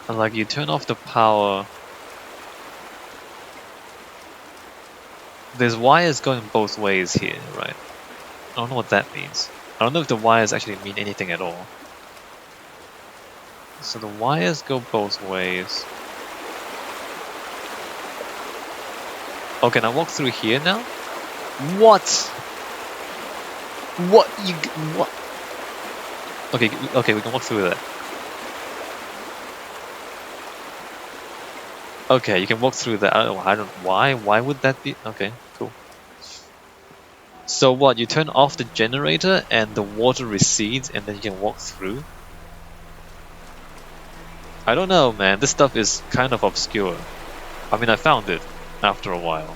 And like you turn off the power. There's wires going both ways here, right? I don't know what that means. I don't know if the wires actually mean anything at all. So the wires go both ways. Oh, can I walk through here now? What? What? What? Okay, we can walk through that. Okay, you can walk through that. I don't. Why? Why would that be? Okay, cool. So what? You turn off the generator and the water recedes, and then you can walk through. I don't know, man. This stuff is kind of obscure. I mean, I found it after a while,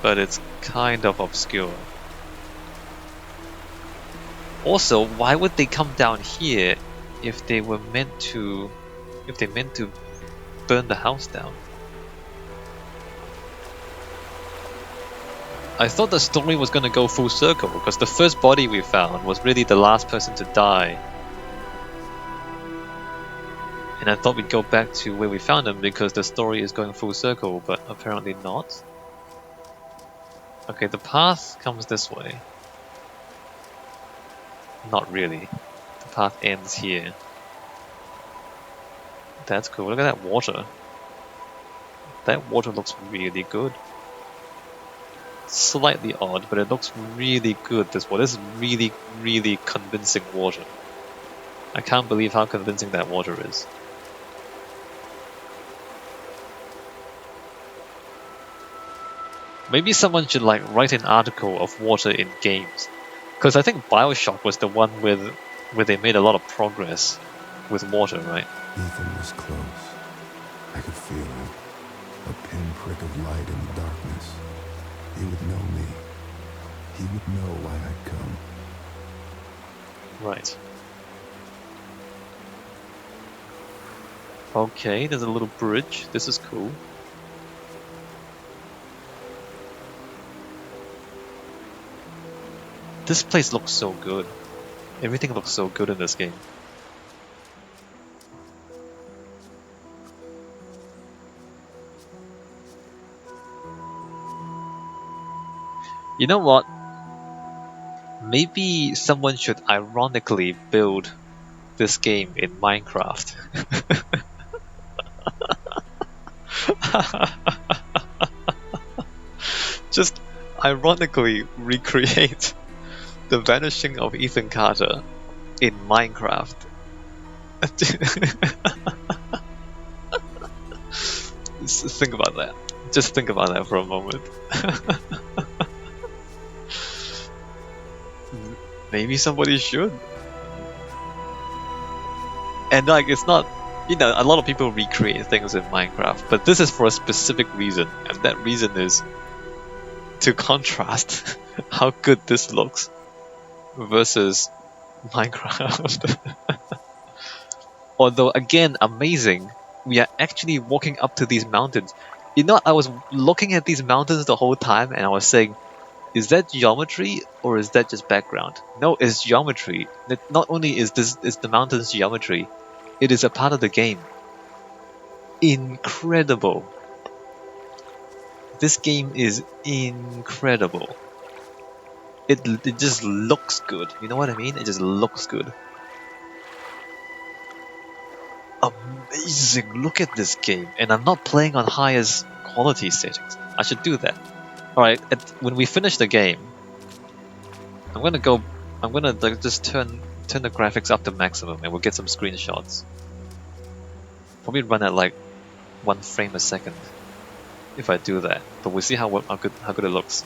but it's kind of obscure. Also, why would they come down here if they were meant to? If they meant to burn the house down? I thought the story was gonna go full circle because the first body we found was really the last person to die. And I thought we'd go back to where we found him because the story is going full circle, but apparently not. Okay, the path comes this way. Not really. The path ends here. That's cool. Look at that water. That water looks really good. Slightly odd, but it looks really good. This water. This is really, really convincing water. I can't believe how convincing that water is. Maybe someone should like write an article of water in games, because I think BioShock was the one where they made a lot of progress with water, right? Ethan was close. I could feel him. A pinprick of light in the darkness. He would know me. He would know why I'd come. Right. Okay, there's a little bridge. This is cool. This place looks so good. Everything looks so good in this game. You know what? Maybe someone should ironically build this game in Minecraft. Just ironically recreate the vanishing of Ethan Carter in Minecraft. Just think about that. Just think about that for a moment. Maybe somebody should. And like, it's not, you know, a lot of people recreate things in Minecraft, but this is for a specific reason, and that reason is to contrast how good this looks versus Minecraft. Although, again, amazing, we are actually walking up to these mountains. You know, I was looking at these mountains the whole time and I was saying, is that geometry or is that just background? No, it's geometry. Not only is the mountains geometry, it is a part of the game. Incredible. This game is incredible. It just looks good. You know what I mean? It just looks good. Amazing. Look at this game. And I'm not playing on highest quality settings. I should do that. Alright, when we finish the game, I'm gonna like, just turn the graphics up to maximum and we'll get some screenshots. Probably run at like 1 frame a second if I do that, but we'll see how good it looks.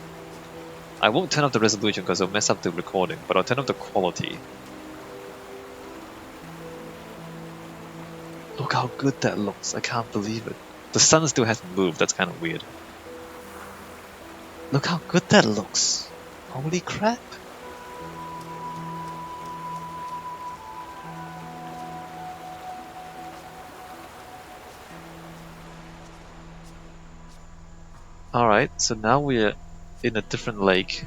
I won't turn up the resolution because it'll mess up the recording, but I'll turn up the quality. Look how good that looks, I can't believe it. The sun still hasn't moved, that's kind of weird. Look how good that looks. Holy crap. Alright, so now we're in a different lake.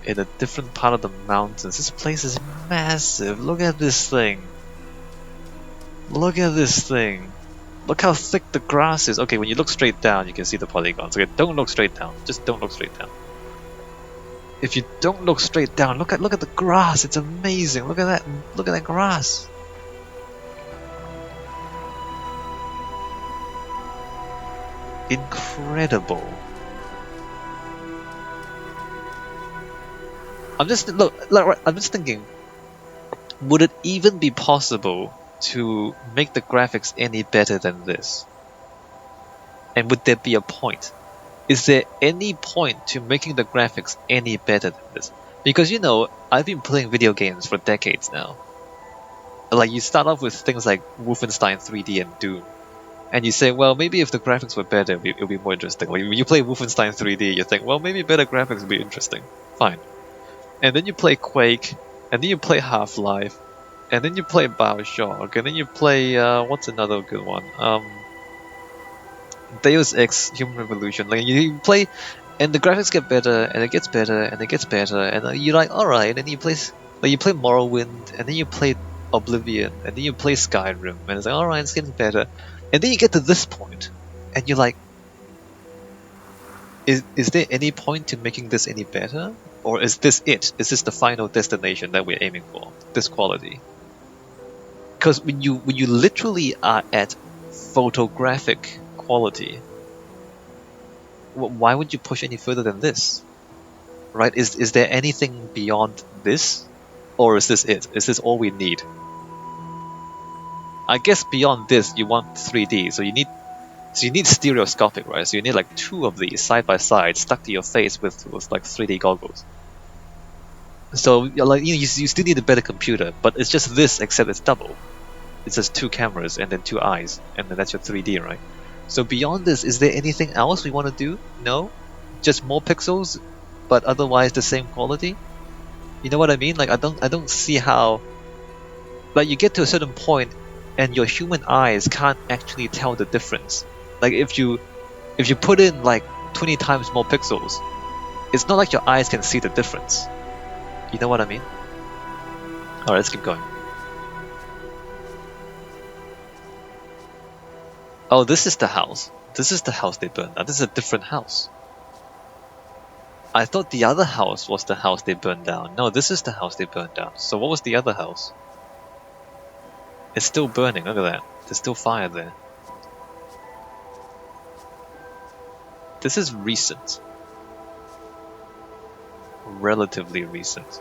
in a different part of the mountains. This place is massive. Look at this thing. Look at this thing. Look how thick the grass is. Okay, when you look straight down, you can see the polygons. Okay, don't look straight down. Just don't look straight down. If you don't look straight down, look at the grass. It's amazing. Look at that. Look at that grass. Incredible. I'm just thinking, would it even be possible to make the graphics any better than this? And would there be a point? Is there any point to making the graphics any better than this? Because you know, I've been playing video games for decades now. Like, you start off with things like Wolfenstein 3D and Doom, and you say, well, maybe if the graphics were better, it would be more interesting. Like, when you play Wolfenstein 3D, you think, well, maybe better graphics would be interesting. Fine. And then you play Quake, and then you play Half-Life, and then you play Bioshock, and then you play, what's another good one? Deus Ex Human Revolution. Like, you play, and the graphics get better, and it gets better, and it gets better, and you're like, alright, and then you play Morrowind, and then you play Oblivion, and then you play Skyrim, and it's like, alright, it's getting better. And then you get to this point, and you're like, is there any point to making this any better? Or is this it? Is this the final destination that we're aiming for? This quality? Because when you literally are at photographic quality, why would you push any further than this? Right? Is there anything beyond this? Or is this it? Is this all we need? I guess beyond this you want 3D, so you need stereoscopic, right? So you need like 2 of these side by side stuck to your face with like 3D goggles. So like you still need a better computer, but it's just this except it's double. It's just 2 cameras and then 2 eyes, and then that's your 3D, right? So beyond this, is there anything else we want to do? No? Just more pixels, but otherwise the same quality? You know what I mean? Like I don't see how. Like you get to a certain point, and your human eyes can't actually tell the difference. Like if you put in like 20 times more pixels, it's not like your eyes can see the difference. You know what I mean? Alright, let's keep going. Oh, this is the house. This is the house they burned down. This is a different house. I thought the other house was the house they burned down. No, this is the house they burned down. So what was the other house? It's still burning, look at that. There's still fire there. This is recent. Relatively recent.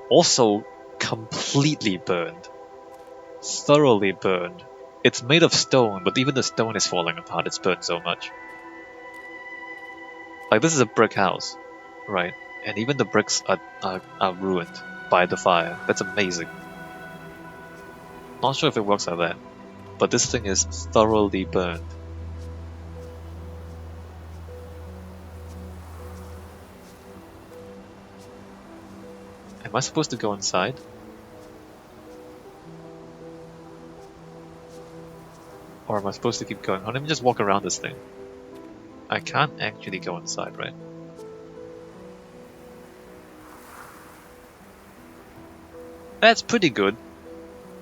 Also, completely burned. Thoroughly burned. It's made of stone, but even the stone is falling apart, it's burned so much. Like, this is a brick house, right? And even the bricks are ruined by the fire. That's amazing. Not sure if it works like that, but this thing is thoroughly burned. Am I supposed to go inside? Or am I supposed to keep going? Oh, let me just walk around this thing. I can't actually go inside, right? That's pretty good.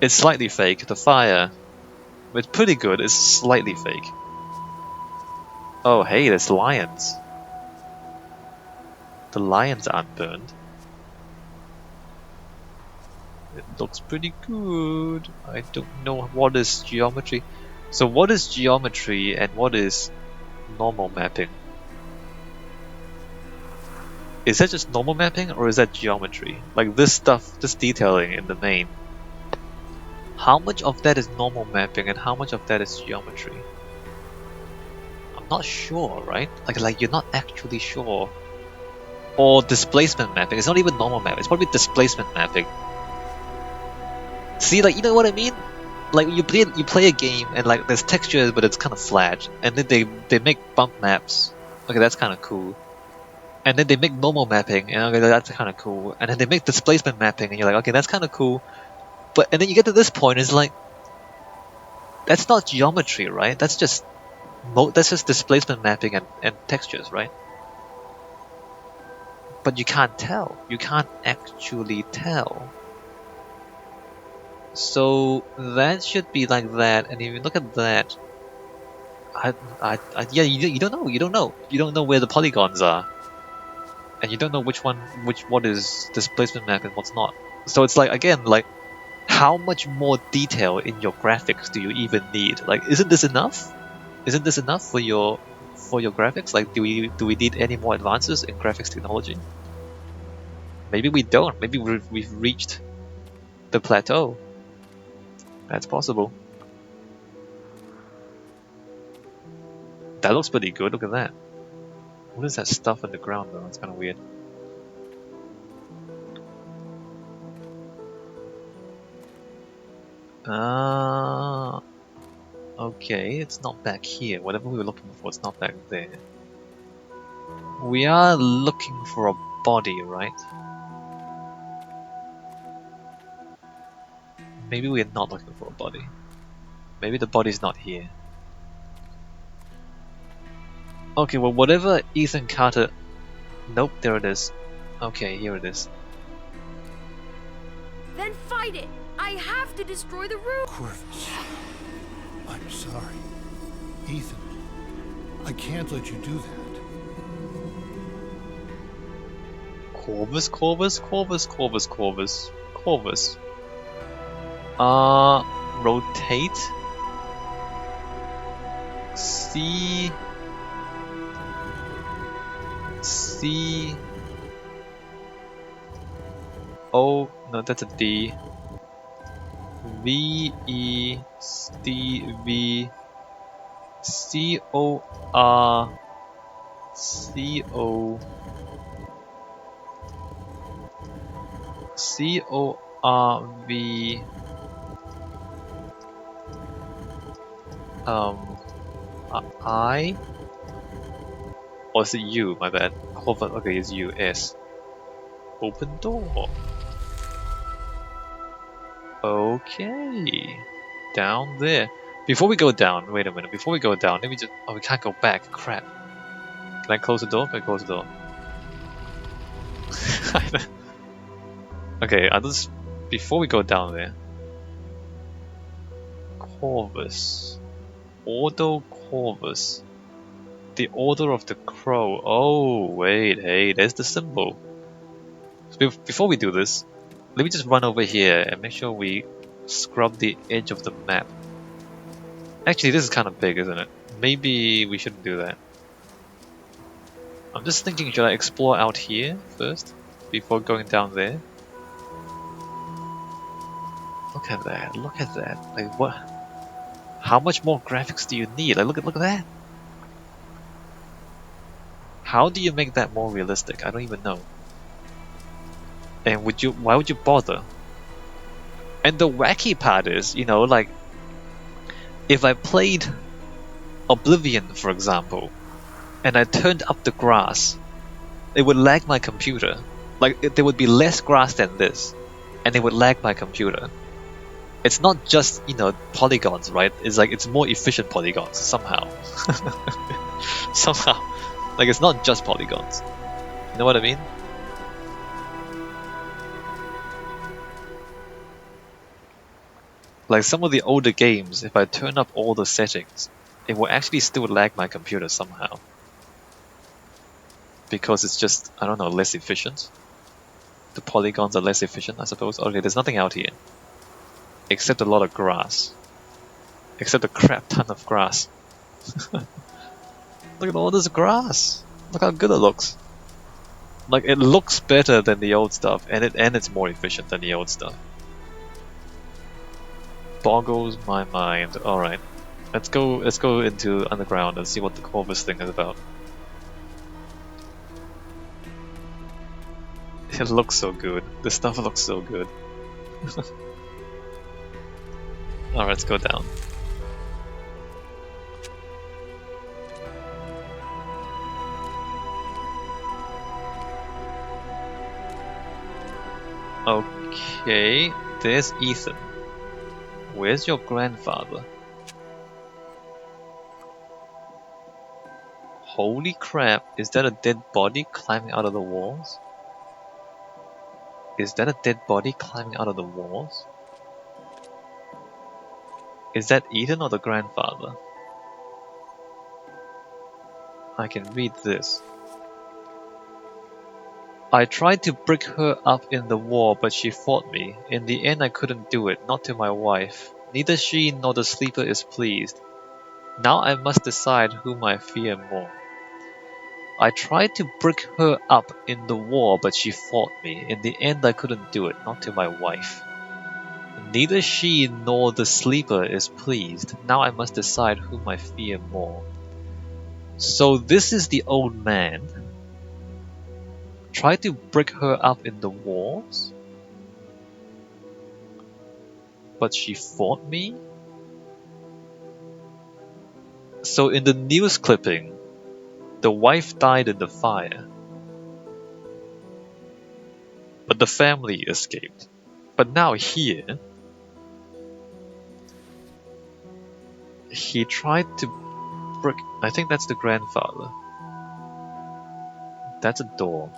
It's slightly fake. The fire, it's pretty good. It's slightly fake. Oh, hey, there's lions. The lions aren't burned. It looks pretty good. I don't know what is geometry. So what is geometry and what is normal mapping? Is that just normal mapping or is that geometry? Like this stuff, this detailing in the main. How much of that is normal mapping and how much of that is geometry? I'm not sure, right? Like you're not actually sure. Or displacement mapping. It's not even normal mapping. It's probably displacement mapping. See, like, you know what I mean? Like you play a game and like there's textures but it's kind of flat, and then they make bump maps. Okay, that's kind of cool. And then they make normal mapping, and okay, that's kind of cool. And then they make displacement mapping, and you're like, okay, that's kind of cool. But and then you get to this point, it's like that's not geometry, right? That's just displacement mapping and textures, right? but you can't tell. You can't actually tell. So that should be like that, and if you look at that, yeah, you don't know. You don't know. You don't know where the polygons are, and you don't know what is displacement map and what's not. So it's like, again, like, how much more detail in your graphics do you even need? Like, isn't this enough? Isn't this enough for your graphics? Like, do we need any more advances in graphics technology? Maybe we don't. Maybe we've reached the plateau. That's possible. That looks pretty good. Look at that. What is that stuff on the ground though? It's kind of weird. Okay, it's not back here. Whatever we were looking for, it's not back there. We are looking for a body, right? Maybe we're not looking for a body. Maybe the body's not here. Okay, well, whatever Ethan Carter... Nope, there it is. Okay, here it is. Then fight it! I have to destroy the roof! Corvus, I'm sorry. Ethan, I can't let you do that. Corvus. Rotate. C. O. No, that's a D. V E D V C O R C O C O R V I, or is it U? My bad. Okay, it's U. S. Open door. Okay, down there. Before we go down, wait a minute. Before we go down, let me just. Oh, we can't go back. Crap. Can I close the door? Can I close the door? Okay, I just. Before we go down there. Corvus. Ordo Corvus. The Order of the Crow. Oh, wait, hey, there's the symbol. So before we do this, let me just run over here and make sure we scrub the edge of the map. Actually, this is kind of big, isn't it? Maybe we shouldn't do that. I'm just thinking, should I explore out here first before going down there? Look at that, look at that. Like, what? How much more graphics do you need? Like, look at that. How do you make that more realistic? I don't even know. And why would you bother? And the wacky part is, you know, like, if I played Oblivion, for example, and I turned up the grass, it would lag my computer. Like, there would be less grass than this, and it would lag my computer. It's not just, you know, polygons, right? It's like, it's more efficient polygons, somehow. Somehow. Like, it's not just polygons. You know what I mean? Like, some of the older games, if I turn up all the settings, it will actually still lag my computer somehow. Because it's just, I don't know, less efficient. The polygons are less efficient, I suppose. Okay, there's nothing out here. Except a lot of grass. Except a crap ton of grass. Look at all this grass! Look how good it looks. Like, it looks better than the old stuff, and it's more efficient than the old stuff. Boggles my mind. Alright. Let's go into underground and see what the Corvus thing is about. It looks so good. This stuff looks so good. Alright, let's go down. Okay, there's Ethan. Where's your grandfather? Holy crap, is that a dead body climbing out of the walls? Is that a dead body climbing out of the walls? Is that Ethan or the grandfather? I can read this. I tried to brick her up in the wall, but she fought me. In the end, I couldn't do it, not to my wife. Neither she nor the sleeper is pleased. Now I must decide whom I fear more. I tried to brick her up in the wall, but she fought me. In the end, I couldn't do it, not to my wife. Neither she nor the sleeper is pleased. Now I must decide whom I fear more. So this is the old man. Tried to brick her up in the walls, but she fought me? So in the news clipping, the wife died in the fire, but the family escaped. But now here, he tried to brick... I think that's the grandfather. That's a door.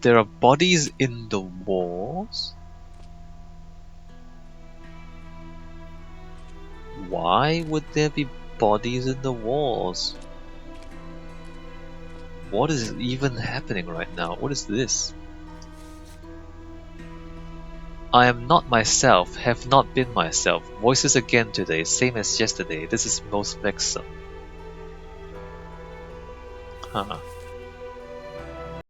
There are bodies in the walls? Why would there be bodies in the walls? What is even happening right now? What is this? I am not myself, have not been myself. Voices again today, same as yesterday. This is most vexing. Huh.